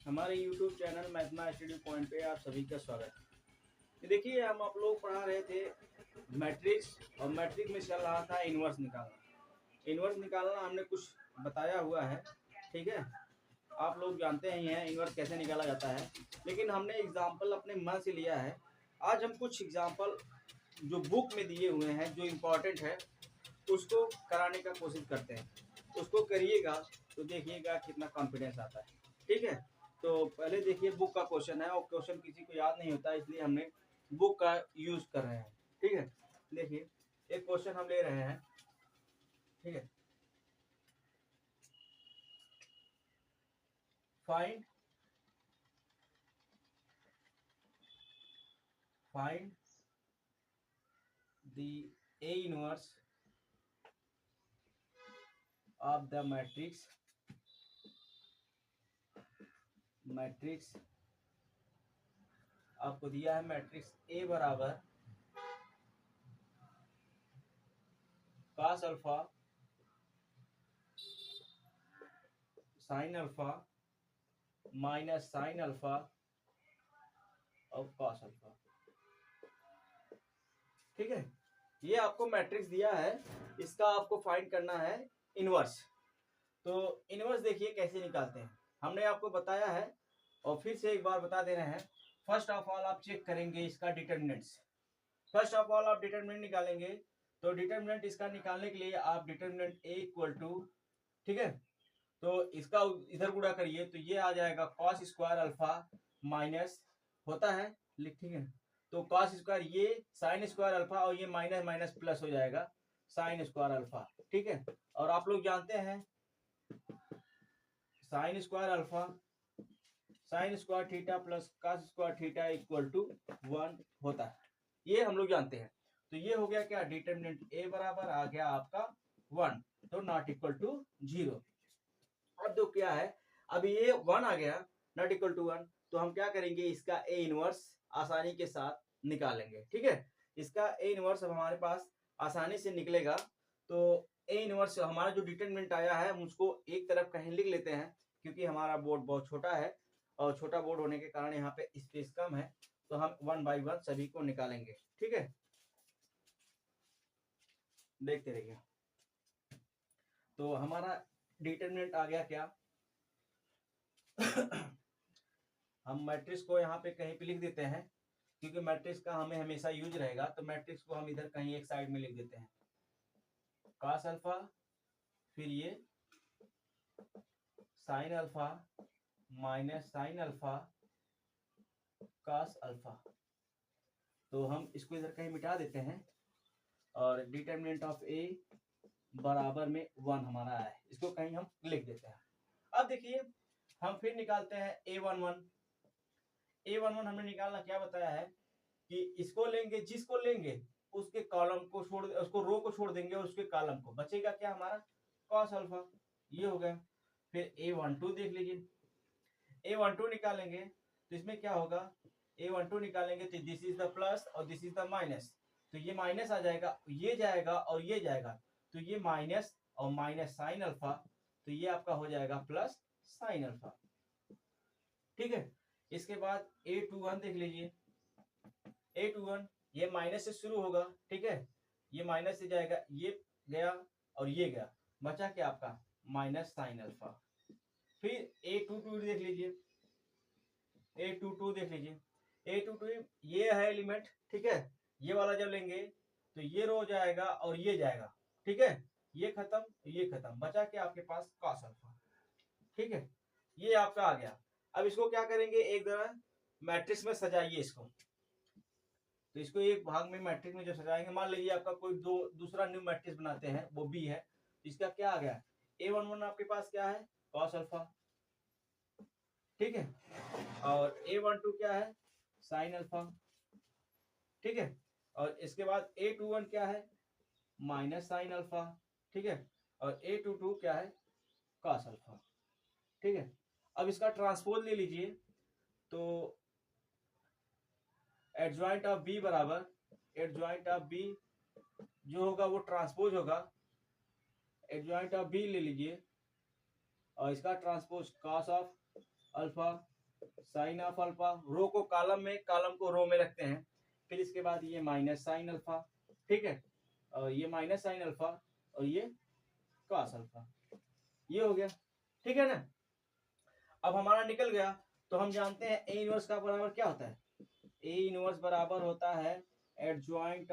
हमारे YouTube channel मैथमा study point पे आप सभी का स्वागत है। देखिए हम आप लोग पढ़ा रहे थे मैट्रिक्स और मैट्रिक्स में चल रहा था इन्वर्स निकालना। इन्वर्स निकालना हमने कुछ बताया हुआ है, ठीक है। आप लोग जानते ही हैं इन्वर्स कैसे निकाला जाता है, लेकिन हमने एग्जाम्पल अपने मन से लिया है। आज हम कुछ एग्जाम्पल जो बुक में दिए हुए हैं, जो इम्पोर्टेंट है, उसको कराने का कोशिश करते हैं। उसको करिएगा तो देखिएगा कितना कॉन्फिडेंस आता है, ठीक है। तो पहले देखिए बुक का क्वेश्चन है, और क्वेश्चन किसी को याद नहीं होता, इसलिए हमने बुक का यूज कर रहे हैं, ठीक है। देखिए एक क्वेश्चन हम ले रहे हैं, ठीक है। Find find the A inverse of the matrix. आपको दिया है मैट्रिक्स ए बराबर cos alpha sin alpha minus sin alpha और cos अल्फा, ठीक है। ये आपको मैट्रिक्स दिया है, इसका आपको फाइंड करना है इनवर्स। तो इनवर्स देखिए कैसे निकालते हैं, हमने आपको बताया है और फिर से एक बार बता दे रहे हैं। फर्स्ट ऑफ ऑल आप चेक करेंगे इसका डिटर्मिनेंट्स। फर्स्ट ऑफ ऑल आप डिटर्मिनेंट निकालेंगे, तो डिटर्मिनेंट इसका निकालने के लिए आप डिटर्मिनेंट ए इक्वल टू, ठीक है, तो इसका इधर गुणा करिए तो ये आ जाएगा कॉस स्क्वायर अल्फा माइनस होता है, ठीक है। तो कॉस स्क्वायर ये साइन स्क्वायर अल्फा और ये माइनस माइनस प्लस हो जाएगा साइन स्क्वायर अल्फा, ठीक है। और आप लोग जानते हैं sine square alpha sine square theta plus cos square theta equal to 1 होता है, ये हम लोग जानते हैं। तो ये हो गया क्या, डिटर्मिनेंट ए बराबर आ गया आपका 1, तो नॉट इक्वल टू 0। अब तो क्या है, अब ये 1 आ गया नॉट इक्वल टू 1, तो हम क्या करेंगे, इसका ए इनवर्स आसानी के साथ निकालेंगे, ठीक है। इसका ए इनवर्स अब हमारे पास आसानी से निकलेगा। तो ए इनवर्स हमारा जो डिटरमिनेंट आया है हम उसको एक तरफ कहीं लिख लेते हैं, क्योंकि हमारा बोर्ड बहुत छोटा है और छोटा बोर्ड होने के कारण यहाँ पे स्पेस कम है, तो हम 1 बाय 1 सभी को निकालेंगे, ठीक है। देखते रहिए। तो हमारा डिटरमिनेंट आ गया क्या हम मैट्रिक्स को यहाँ पे कहीं पे लिख देते हैं, क्योंकि मैट्रिक्स का हमें हमेशा यूज रहेगा, तो मैट्रिक्स को हम इधर कहीं एक साइड में लिख देते हैं। cos अल्फा, फिर ये sin alpha minus sin alpha cos alpha. तो हम इसको इधर कहीं मिटा देते हैं और डिटर्मिनेंट ऑफ ए बराबर में 1 हमारा है, इसको कहीं हम लिख देते हैं। अब देखिए हम फिर निकालते हैं a11। a11 हमने निकालना क्या बताया है कि इसको लेंगे, जिसको लेंगे उसके कॉलम को छोड़, उसको रो को छोड़ देंगे और उसके कॉलम को, बचेगा क्या हमारा cos अल्फा, ये हो गया। फिर a12 देख लीजिए, a12 निकालेंगे तो इसमें क्या होगा, a12 निकालेंगे तो दिस इज द प्लस और दिस इज द माइनस, तो ये माइनस आ जाएगा, ये जाएगा और ये जाएगा, तो ये माइनस और माइनस साइन अल्फा, तो ये आपका हो जाएगा प्लस साइन अल्फा, ठीक है। इसके बाद a21 देख लीजिए, a21 ये माइनस से शुरू होगा, ठीक है, ये माइनस से जाएगा, ये गया और ये गया, बचा क्या आपका माइनस साइन अल्फा। फिर a22 देख लीजिए, a22 देख लीजिए, a22 ये है एलिमेंट, ठीक है। ये वाला जब लेंगे तो ये रो जाएगा और ये जाएगा, ठीक है, ये खत्म ये खत्म, बचा क्या आपके पास cos अल्फा, ठीक है। ये आपका आ गया। अब इसको क्या करेंगे, एक तरह मैट्रिक्स में सजाइए इसको। तो इसको एक भाग में मैट्रिक्स में जो सजाएंगे, मान लीजिए आपका कोई दूसरा न्यू मैट्रिक्स बनाते हैं, वो बी है, इसका क्या आ गया, a11 आपके पास क्या है cos अल्फा, ठीक है, और a12 क्या है sin अल्फा, ठीक है, और इसके बाद a21 क्या है माइनस साइन अल्फा, ठीक है, और a22 क्या है cos अल्फा, ठीक है। अब इसका ट्रांसपोज ले लीजिए, तो एडजॉइंट ऑफ बी बराबर एडजॉइंट ऑफ बी जो होगा वो ट्रांसपोज होगा, एडजॉइंट ऑफ बी ले लीजिए और इसका transpose cos of alpha sine of alpha, row को कॉलम में, कॉलम को रो में रखते हैं। फिर इसके बाद ये माइनस साइन अल्फा, ठीक है, और ये माइनस साइन अल्फा और ये कॉस अल्फा, ये हो गया, ठीक है ना। अब हमारा निकल गया। तो हम जानते हैं ए इनवर्स का बराबर क्या होता है। ए इनवर्स बराबर होता है एडजॉइंट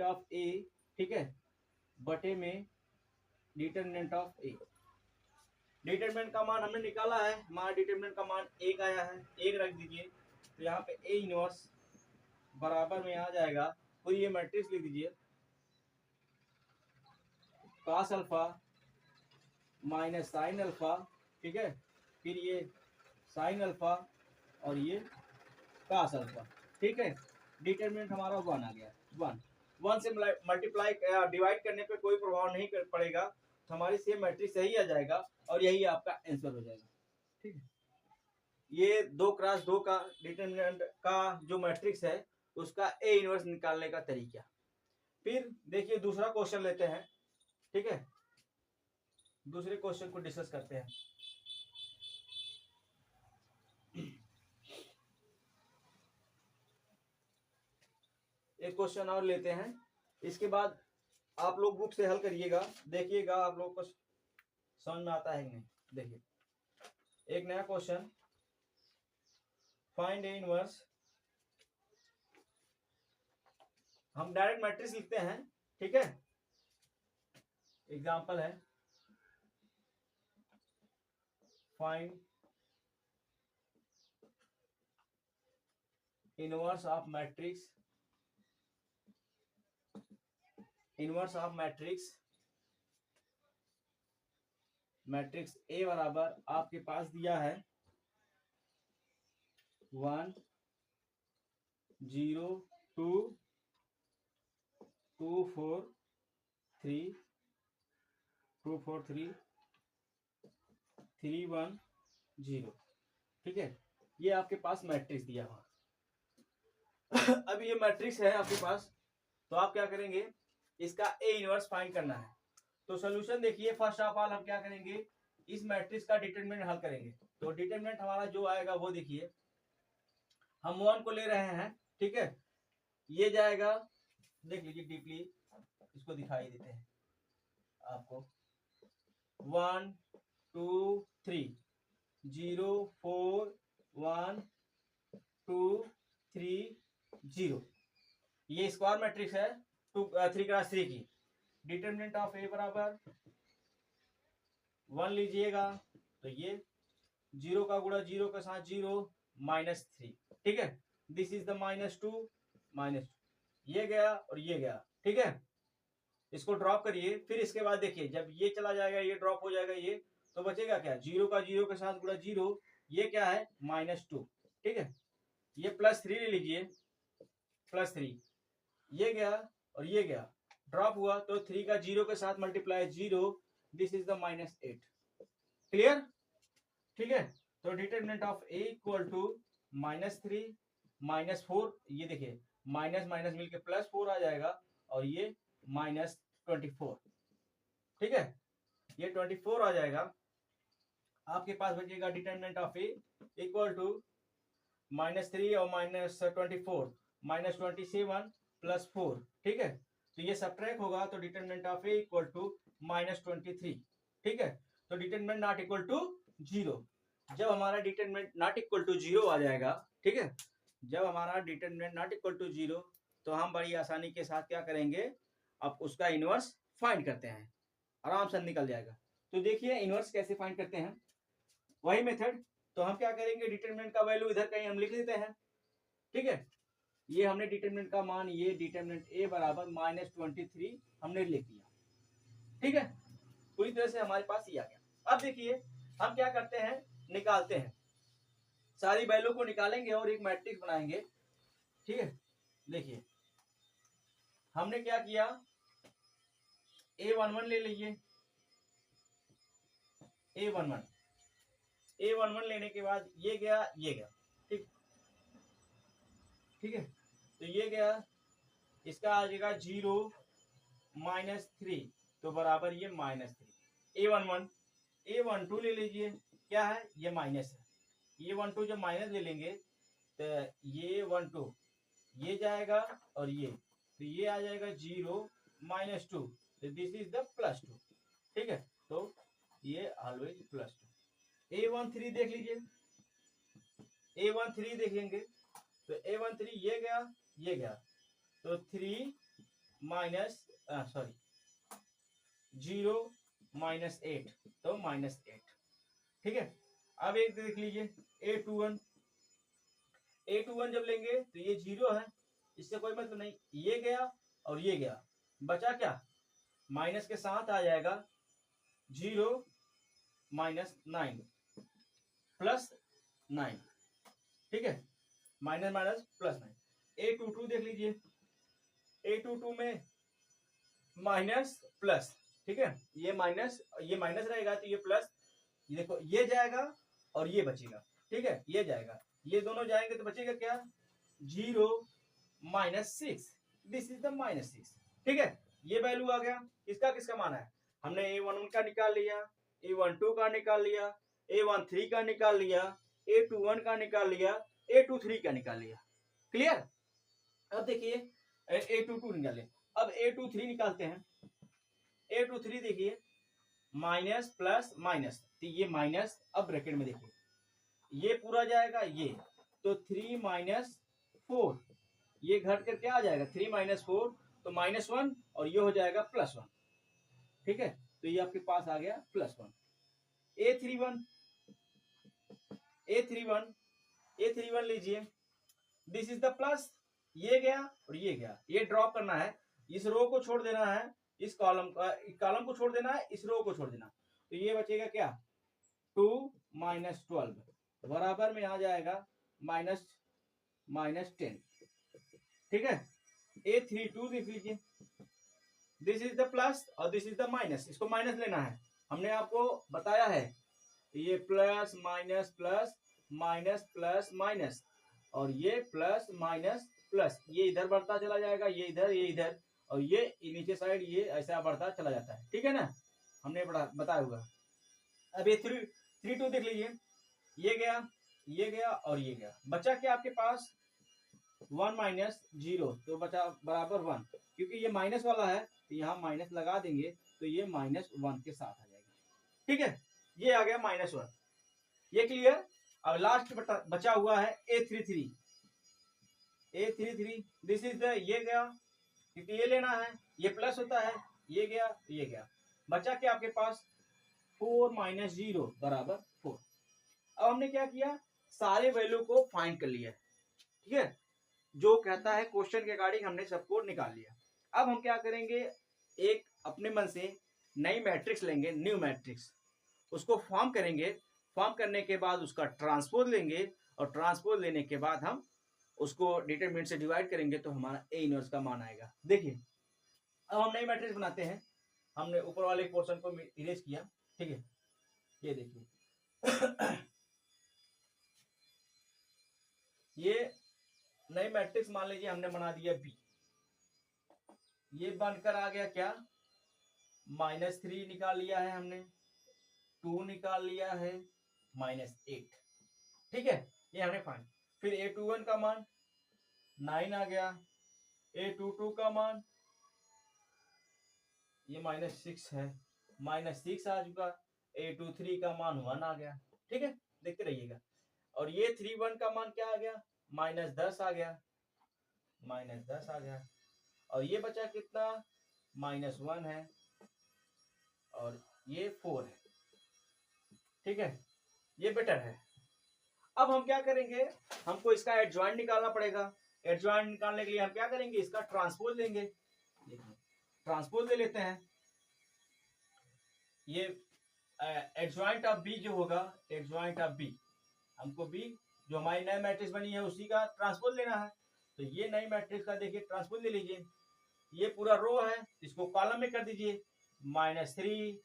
ऑफ ए, ठीक है, बटे में डिटरमिनेंट ऑफ ए। डिटरमिनेंट का मान हमने निकाला है, हमारा डिटरमिनेंट का मान 1 आया है, 1 रख दीजिए। तो यहाँ पे ए इनवर्स बराबर में आ जाएगा, पूरी ये मैट्रिक्स लिख दीजिए, cos alpha minus sine alpha, ठीक है, फिर ये साइन अल्फा और ये कॉस अल्फा, ठीक है। डिटरमिनेंट हमारा 1 आ गया, 1 से मल्टीप्लाई डिवाइड करने पे कोई प्रभाव नहीं पड़ेगा, तो हमारी सेम मैट्रिक्स यही आ जाएगा और यही आपका आंसर हो जाएगा, ठीक है। ये 2x2 का डिटरमिनेंट का जो मैट्रिक्स है उसका ए इनवर्स निकालने का तरीका। फिर देखिए दूसरा क्वेश्चन लेते हैं, ठीक है, दूसरे क्वेश्चन को डिस्कस करते हैं। एक क्वेश्चन और लेते हैं, इसके बाद आप लोग बुक से हल करिएगा, देखिएगा आप लोग को समझ में आता है कि नहीं। देखिए एक नया क्वेश्चन, फाइंड ए इनवर्स, हम डायरेक्ट मैट्रिक्स लिखते हैं, ठीक है। एग्जांपल है find inverse of matrix, inverse of matrix A बराबर आपके पास दिया है 1 0 2 2 4 3 2 4 3 3 1 0, ठीक है। ये आपके पास मैट्रिक्स दिया हुआ अब ये मैट्रिक्स है आपके पास, तो आप क्या करेंगे, इसका ए इनवर्स फाइंड करना है। तो सॉल्यूशन देखिए, फर्स्ट ऑफ ऑल हम क्या करेंगे, इस मैट्रिक्स का डिटरमिनेंट हल करेंगे। तो डिटरमिनेंट हमारा जो आएगा वो देखिए, हम 1 को ले रहे हैं, ठीक है, ये जाएगा, देख लीजिए डीपली, इसको दिखाई देते हैं आपको, 1 2 3 0 4 1 2 3 0, ये स्क्वायर मैट्रिक्स है 3x3 की। डिटरमिनेंट ऑफ ए बराबर 1 लीजिएगा, तो ये 0 का गुणा 0 के साथ 0 -3, ठीक है, दिस इज द -2, ये गया और ये गया, ठीक है। इसको ड्रॉप करिए, फिर इसके बाद देखिए जब ये चला जाएगा, ये ड्रॉप हो जाएगा, ये तो बचेगा क्या, 0 का 0 के साथ गुणा 0, ये क्या है -2, ठीक है। ये +3 ले लीजिए, +3, ये गया और ये गया, ड्रॉप हुआ, तो 3 का 0 के साथ multiply 0, this is the -8, clear, ठीक है। तो determinant of A equal to -3 -4, ये देखिए माइनस माइनस मिलके +4 आ जाएगा और ये -24, ठीक है, ये 24 आ जाएगा। आपके पास बचेगा determinant of A equal to -3 और -24 -27 +4, ठीक है। तो ये सब्ट्रैक्ट होगा, तो determinant of A equal to -23, ठीक है। तो डिटरमिनेंट नॉट इक्वल टू 0, जब हमारा डिटरमिनेंट नॉट इक्वल टू 0 आ जाएगा, ठीक है, जब हमारा डिटरमिनेंट नॉट इक्वल टू 0, तो हम बड़ी आसानी के साथ क्या करेंगे, अब उसका इनवर्स फाइंड करते हैं, आराम से निकल जाएगा। तो देखिए इनवर्स कैसे फाइंड करते हैं, वही मेथड। तो हम क्या करेंगे, डिटरमिनेंट का वैल्यू इधर कहीं हम लिख लेते हैं, ठीक है। ये हमने डिटरमिनेंट का मान, ये डिटरमिनेंट ए बराबर -23 हमने लिख दिया, ठीक है, पूरी तरह से हमारे पास ये आ गया। अब देखिए हम क्या करते हैं, निकालते हैं, सारी वैल्यू को निकालेंगे और एक मैट्रिक्स बनाएंगे, ठीक है। देखिए हमने क्या किया, A11 ले लीजिए, A11 लेने के बाद ये गया, ये गया, ठीक, ठीक है। तो ये गया, इसका आ जाएगा 0 -3, तो बराबर ये -3, A11 A12 ले लीजिए, क्या है ये माइनस है, ये 1 2 जब माइनस ले लेंगे तो ये 1 2 ये जाएगा और ये, तो ये आ जाएगा 0 -2, तो दिस इज द +2। ठीक है, तो ये ऑलवेज +2। A13 देख लीजिए, A13 देखेंगे तो A13 ये गया, तो 3 माइनस सॉरी 0 -8, तो -8। ठीक है, अब एक देख लीजिए A21, A21 जब लेंगे तो ये 0 है, इससे कोई मतलब नहीं, ये गया और ये गया, बचा क्या, माइनस के साथ आ जाएगा 0 -9 +9। ठीक है, माइनस माइनस +9। A22 देख लीजिए, A22 में माइनस प्लस, ठीक है, ये माइनस रहेगा तो ये प्लस, ये देखो ये जाएगा और ये बचेगा। ठीक है, ये जाएगा, ये दोनों जाएंगे तो बचेगा क्या, 0 -6, दिस इज द -6। ठीक है, ये वैल्यू आ गया। इसका किसका मान है, हमने A11 का निकाल लिया, A12 का निकाल लिया, A13 का निकाल लिया, A21 का निकाल लिया, A23 का निकाल लिया। क्लियर। अब देखिए A22 निकाले, अब A23 निकालते हैं। A23 देखिए माइनस प्लस माइनस, तो ये माइनस, अब ब्रैकेट में देखिए ये पूरा जाएगा ये, तो 3 -4, ये घट कर क्या आ जाएगा, 3 -4 तो -1 और ये हो जाएगा +1। ठीक है, तो ये आपके पास आ गया +1। A31 लीजिए, दिस इज द प्लस, ये गया और ये गया, ये ड्रॉप करना है, इस रो को छोड़ देना है, इस कॉलम को छोड़ देना है, इस रो को छोड़ देना, तो ये बचेगा क्या, 2 -12 बराबर में आ जाएगा -10। ठीक है, A32 देख लीजिए, दिस इज द प्लस और दिस इज द माइनस, इसको माइनस लेना है, हमने आपको बताया है ये plus minus plus minus plus minus, और ये प्लस माइनस प्लस, ये इधर बढ़ता चला जाएगा, ये इधर और ये नीचे साइड ये ऐसा बढ़ता चला जाता है। ठीक है ना, हमने बताया हुआ। अब ये 32 देख लीजिए, ये गया और ये गया, बचा क्या आपके पास 1 -0, तो बचा बराबर 1, क्योंकि ये माइनस वाला है तो यहाँ माइनस लगा देंगे तो ये -1 के साथ आ जाएगा। ठीक है, ये आ गया -1, ये क्लियर। अब लास्ट बचा हुआ है A33, दिस इज द, ये गया क्योंकि ये लेना है, ये प्लस होता है, ये गया तो ये गया, बचा क्या आपके पास 4 -0 बराबर 4। अब हमने क्या किया, सारे वैल्यू को फाइंड कर लिया। ठीक है, जो कहता है क्वेश्चन के अकॉर्डिंग हमने सबको निकाल लिया। अब हम क्या करेंगे, एक अपने मन से नई मैट्रिक्स लेंगे, न्यू मैट्रिक्स, उसको फॉर्म करेंगे, फॉर्म करने के बाद उसका ट्रांसपोज लेंगे, और ट्रांसपोज लेने के बाद हम उसको डिटरमिनेंट से डिवाइड करेंगे तो हमारा A इनवर्स का मान आएगा। देखिए अब हम नई मैट्रिक्स बनाते हैं, हमने ऊपर वाले पोर्शन को इरेज किया। ठीक है, ये देखिए ये नई मैट्रिक्स मान लीजिए हमने बना दिया B, ये बनकर आ गया क्या, -3 निकाल लिया है हमने, 2 निकाल लिया है, -8। ठीक है, ये हमने फाइंड, फिर A21 का मान 9 आ गया, A22 का मान ये -6 है, -6 आ चुका, A23 का मान 1 आ गया। ठीक है, देखते रहिएगा। और ये 31 का मान क्या आ गया, -10 आ गया, -10 आ गया, और ये बचा कितना, -1 है, और ये 4 है। ठीक है, ये बेटर है। अब हम क्या करेंगे, हमको इसका एडजॉइंट निकालना पड़ेगा। एडजॉइंट निकालने के लिए हम क्या करेंगे, इसका ट्रांसपोज लेंगे। ट्रांसपोज ले लेते हैं, ये एडजॉइंट ऑफ बी जो होगा, एडजॉइंट ऑफ बी, हमको बी जो हमारी नई मैट्रिक्स बनी है उसी का ट्रांसपोज लेना है। तो ये नई मैट्रिक्स का देखिए ट्रांसपोज ले लीजिए, ये पूरा रो है, इसको कॉलम में कर दीजिए, -3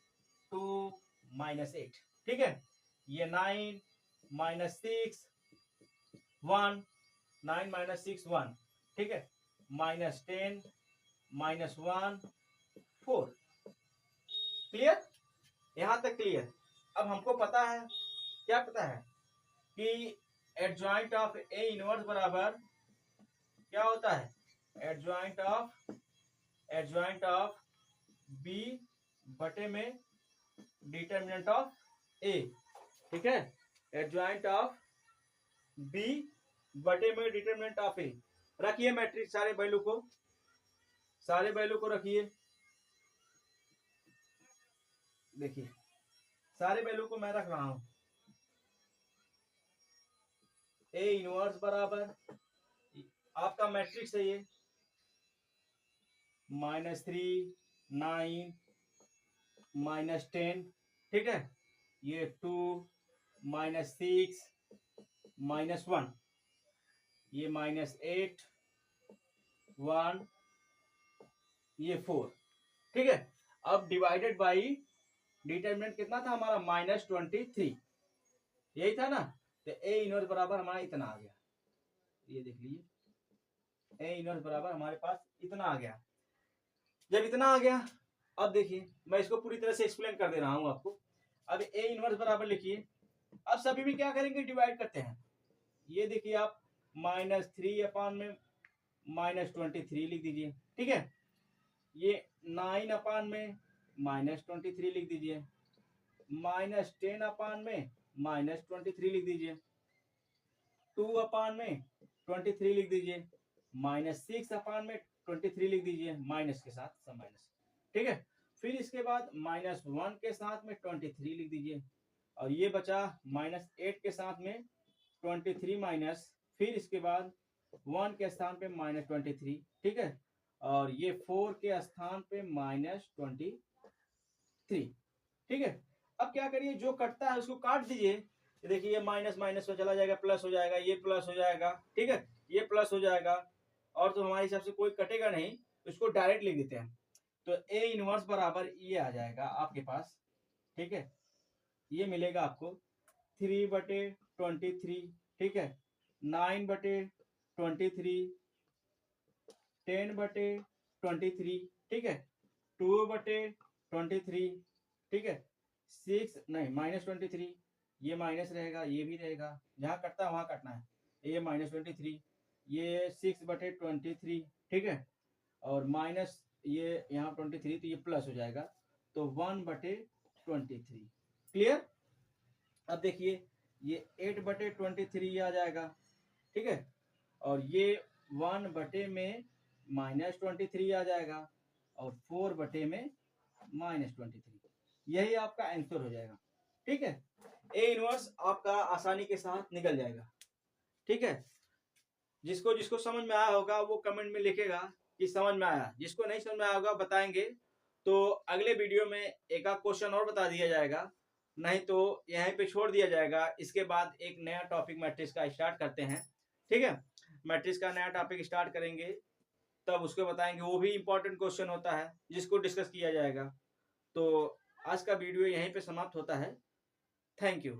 2 -8। ठीक है, ये 9 -6 1, 9 -6 1। ठीक है, -10 -1 4। क्लियर, यहां तक क्लियर। अब हमको पता है, क्या पता है कि एडजॉइंट ऑफ ए इनवर्स बराबर क्या होता है, एडजॉइंट ऑफ बी बटे में डिटर्मिनेंट ऑफ ए, ठीक है, एडजॉइंट ऑफ बी बटे में डिटर्मिनेंट ऑफ ए। रखिए मैट्रिक्स सारे वैल्यू को रखिए, देखिए सारे वैल्यू को मैं रख रहा हूं। ए इनवर्स बराबर आपका मैट्रिक्स है ये -3 9 -10, ठीक है, ये 2 -6 -1, ये -8 1, ये 4, ठीक है। अब डिवाइडेड बाई डिटरमिनेंट कितना था हमारा -23, यही था ना, तो ए इनवर्स बराबर हमारा इतना आ गया, ये देख लीजिए ए इनवर्स बराबर हमारे पास इतना आ गया। जब इतना आ गया, अब देखिए मैं इसको पूरी तरह से एक्सप्लेन कर दे रहा हूं आपको। अब ए इनवर्स बराबर लिखिए, अब सभी में क्या करेंगे, डिवाइड करते हैं। ये देखिए आप -3 अपान में -23 लिख दीजिए, ठीक है, ये 9 अपान में -23 लिख दीजिए, -10 अपान में -23 लिख दीजिए, 2 अपान में 23 लिख दीजिए, -6 अपान में 23 लिख दीजिए, माइनस के साथ सब माइनस, ठीक है। फिर इसके बाद -1 के साथ में 23 लिख दीजिए, और ये बचा -8 के साथ में 23 माइनस, फिर इसके बाद 1 के स्थान पे -23, ठीक है, और ये 4 के स्थान पे -23, ठीक है। अब क्या करिए, जो कटता है उसको काट दीजिए, देखिए ये माइनस माइनस में चला जाएगा, प्लस हो जाएगा, ये प्लस हो जाएगा, ठीक है, ये प्लस हो जाएगा, और तो हमारे हिसाब से कोई कटेगा नहीं, इसको डायरेक्ट लिख देते हैं। तो ए इनवर्स बराबर ये आ जाएगा आपके पास, ठीक है, ये मिलेगा आपको 3/23, ठीक है, 9/23, 10/23, ठीक है, 2/23, ठीक है, 6 नहीं -23, ये माइनस रहेगा, ये भी रहेगा, जहां कटता है वहां कटना है, ये -23, ये 6/23, ठीक है, और माइनस ये यहाँ 23, तो ये प्लस हो जाएगा, तो 1/23, क्लियर। अब देखिए ये 8/23 आ जाएगा, ठीक है, और ये 1 बटे में -23 आ जाएगा, और 4 बटे में -23, यही आपका आंसर हो जाएगा, ठीक है। ए इनवर्स आपका आसानी के साथ निकल जाएगा, ठीक है। जिसको जिसको समझ में आया होगा वो कमेंट में लिखेगा कि समझ में आया, जिसको नहीं समझ में आया होगा बताएंगे, तो अगले वीडियो में एक आध क्वेश्चन और बता दिया जाएगा, नहीं तो यहीं पे छोड़ दिया जाएगा। इसके बाद एक नया टॉपिक मैट्रिक्स का स्टार्ट करते हैं, ठीक है, मैट्रिक्स का नया टॉपिक स्टार्ट करेंगे, तब उसको बताएंगे, वो भी इंपॉर्टेंट क्वेश्चन होता है जिसको डिस्कस किया जाएगा। तो आज का वीडियो यहीं पे समाप्त होता है, थैंक यू।